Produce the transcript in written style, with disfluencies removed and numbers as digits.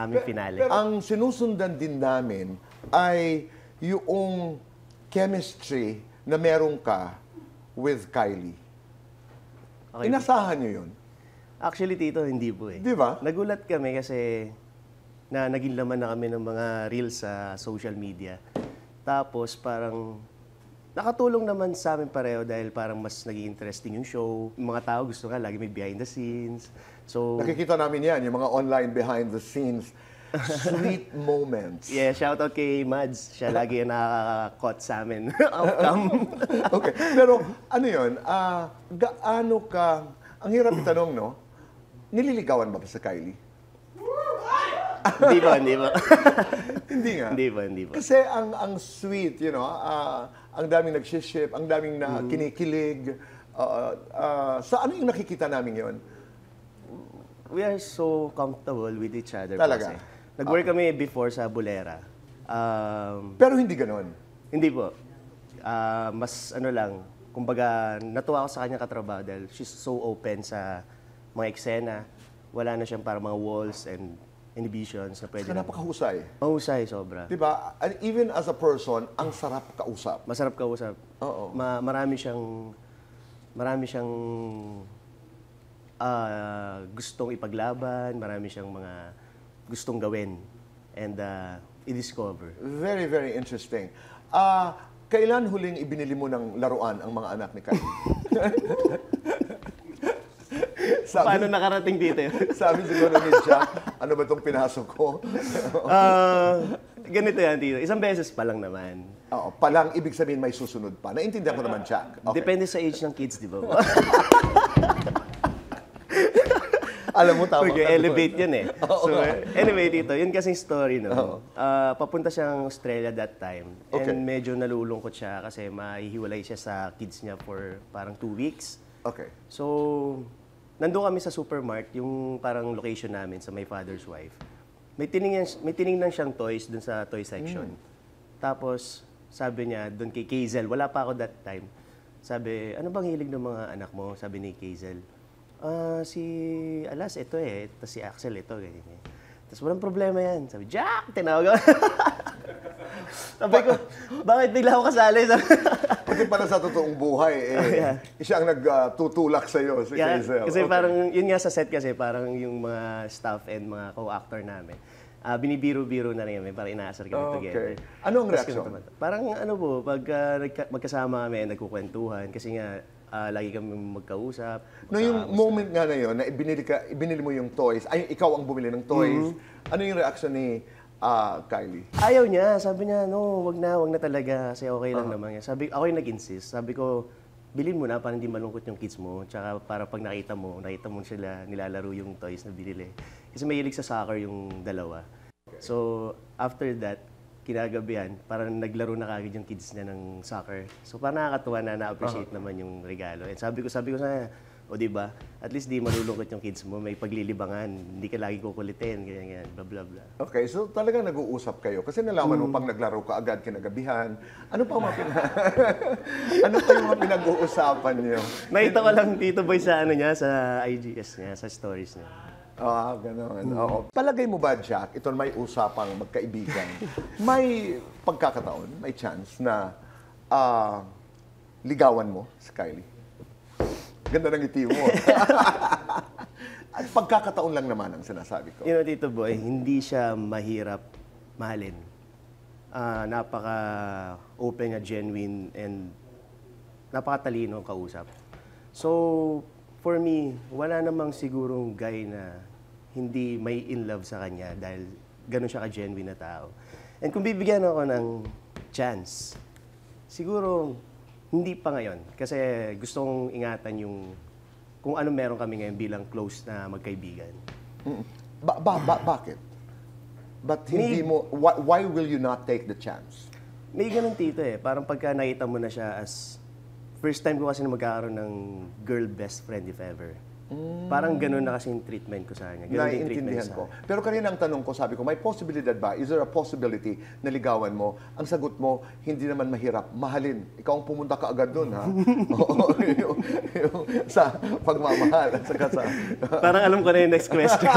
aming finale. Ang sinusundan din namin ay yung chemistry na meron ka with Kylie. Okay. Inasahan nyo yun? Actually, Tito, hindi po eh. Di ba? Nagulat kami kasi naging laman na kami ng mga reels sa social media. Tapos parang nakatulong naman sa amin pareho dahil parang mas naging interesting yung show. Yung mga tao gusto nga, lagi may behind the scenes. So, nakikita namin yan, yung mga online behind the scenes, sweet moments. yeah, shoutout kay Mads. Siya lagi yung nakaka-caught sa amin. Okay, pero ano yun, gaano ka, ang hirap itanong, no? Nililigawan ba sa Kylie? Hindi ba, hindi ba? Hindi nga. Hindi ba. Kasi ang sweet, you know, ang daming nagsiship, ang daming na kinikilig. Sa ano yung nakikita namin yon? We are so comfortable with each other. Talaga? Kasi. Nag-work kami before sa Bulera. Pero hindi ganon. Hindi po. Mas ano lang, kumbaga natuwa ako sa kanya katrabaho dahil she's so open sa mga eksena. Wala na siyang parang mga walls and inhibitions na pwede. Kasi napakahusay. Mahusay, sobra. Diba? And even as a person, ang sarap kausap. Masarap kausap. Oo. Marami siyang gustong ipaglaban, marami siyang mga gustong gawin and i-discover. Very, very interesting. Kailan huling ibinili mo ng laruan ang mga anak ni Kylie? Paano nakarating dito yun? Sabi siguro ni Jack, ano ba itong pinasok ko? Ganito yan, Tito. Isang beses pa lang naman. Oo, palang ibig sabihin may susunod pa. Naintindihan ko naman, Jack. Okay. Depende sa age ng kids, di ba? Alam mo, tama ka. Elevate yan eh. So, anyway, Tito, yun kasing story, no? Papunta siyang Australia that time. Okay. And medyo nalulungkot siya kasi mahihiwalay siya sa kids niya for parang 2 weeks. Okay. So, nandun kami sa Supermart, yung parang location namin sa my father's wife. May tiningnan siyang toys dun sa toy section. Tapos, sabi niya, dun kay Kazel, wala pa ako that time. Sabi, ano bang hilig ng mga anak mo? Sabi ni Kazel. Si Alas, ito eh. Tapos si Axel, ito. Ganyan. Tapos walang problema yan. Sabi, Jack! Tinawag ako. Sabi ko, bakit bigla ako kasali? Kasi para sa totoong buhay, siya ang nagtutulak sa'yo, si Kazel. Kasi parang, yun nga sa set kasi, parang yung mga staff and mga co-actor namin, binibiro-biro na rin kami, parang inaasar kami together. Anong reaction? Parang ano po, pag magkasama kami, nagkukwentuhan, kasi nga, lagi kami magkausap. No, yung moment nga na yun, na ibinili mo yung toys, ay ikaw ang bumili ng toys, ano yung reaction ni Kylie? Ayaw niya. Sabi niya, no, wag na talaga. Kasi okay lang naman. Ako yung nag-insist. Sabi ko, bilhin mo na para hindi malungkot yung kids mo. Tsaka para pag nakita mo sila nilalaro yung toys na binili. Kasi mahilig sa soccer yung dalawa. So, after that, kinagabihan, parang naglaro na kagad yung kids niya ng soccer. So, parang nakakatuwa na na-appreciate naman yung regalo. And sabi ko sa o di ba? At least di malulungkot yung kids mo, may paglilibangan, hindi ka lagi kukulitin, ganyan, bla bla bla. Okay, so talagang nag-uusap kayo kasi nalaman mo pang naglaro ka agad kinagabihan. Ano pa mga ano pa yung mga pinag-uusapan niyo? Nakita ko lang Tito Boy sa ano niya, sa IGS niya, sa stories niya. Gano'n. Oo. Palagay mo ba, Jack, ito may usapang magkaibigan, may pagkakataon, may chance na ligawan mo si Kylie? Ganda ng ngiti mo. At pagkakataon lang naman ang sinasabi ko. You know, Tito Boy, hindi siya mahirap mahalin. Napaka-open niya, genuine, and napakatalino ang kausap. So, for me, wala namang sigurong guy na hindi may in love sa kanya dahil ganun siya ka-genuine na tao. And kung bibigyan ako ng chance, siguro hindi pa ngayon. Kasi gusto kong ingatan yung kung ano meron kami ngayon bilang close na magkaibigan. Bakit? But hindi mo, why will you not take the chance? May ganun, Tito eh. Parang pagka nakita mo na siya as first time ko kasi na magkakaroon ng girl best friend if ever. Parang ganun na kasi yung treatment ko sa kanya. Naiintindihan ko. Pero kanina ang tanong ko, sabi ko, may possibility ba? Is there a possibility na ligawan mo? Ang sagot mo, hindi naman mahirap. Mahalin. Ikaw ang pumunta ka agad doon, ha? yung sa pagmamahal. At saka sa... Parang alam ko na yung next question.